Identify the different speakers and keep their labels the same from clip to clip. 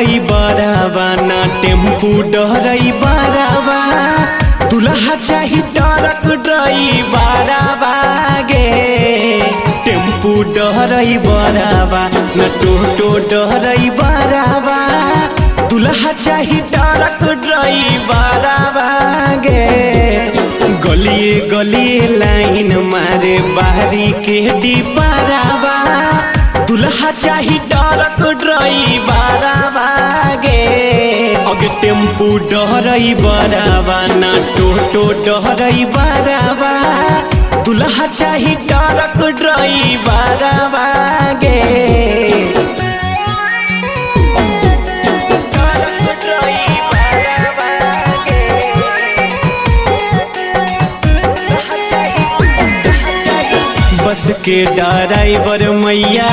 Speaker 1: डरई बराबा ना टेम्पू डरई बराबा दुल्हा चाही ट्रक डरई बराबा गे। टेम्पू डरई बराबा ना टोटो डरई बराबा दुल्हा चाही ट्रक डरई बराबा गे। गलिए गलिए लाइन मारे बाहरी के डिपाराबा दुल्हा चाही ट्रक डरई बराबा गे। अगे टेम्पू डरई बराबा ना टोटो डरई बराबा दुल्हा चाही ट्रक डरई बराबा गे। बस के ड्राइवर मैया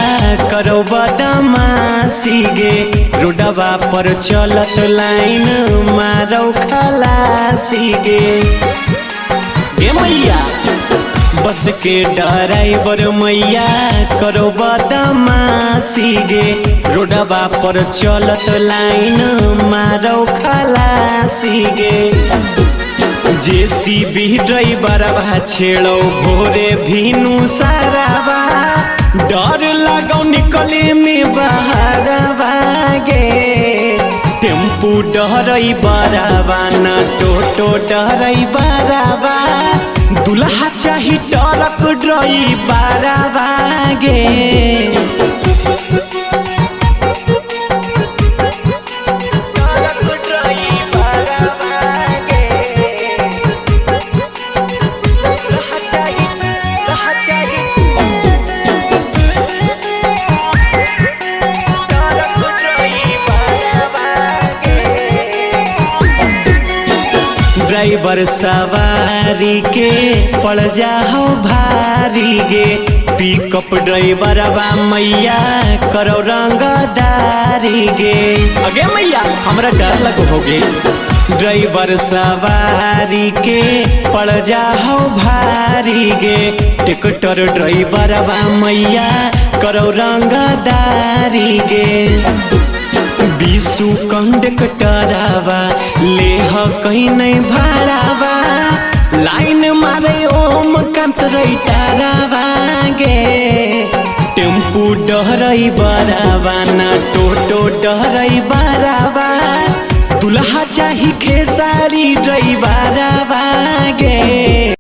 Speaker 1: करो बदमाशी गे। रोडवा पर चलत लाइन मारो खलासी गे मैया। बस के ड्राइवर मैया करो बदमाशी गे। रोडवा पर चलत लाइन मारो खलासी गे। जेसीबी ड्राइवरवा छेड़ो भोरे भीनु सारावा डर लगो निकले में बहारवा गे। टेम्पू डरई बराबा ना टोटो डरई बराबा दुल्हा चाही ट्रक डरई बराबा गे। ड्राइवर सवारी के पड़ जाओ भारी गे। पिकअप ड्राइवरवा मैया करो रंगदारी गे। अगे मैया हमरा डर लगो होगे। ड्राइवर सवारी के पड़ जाओ भारी गे। टिकटर ड्राइवरवा मैया करो रंगदारी गे। बीसु कंडक्टरवा ले कहीं नहीं भाड़ावा लाइन मारे ओम कंत रईटारावा गे। टेम्पू डरई बराबा ना टोटो डरई बराबा दुल्हा चाही खेसारी ड्राइवरवा गे।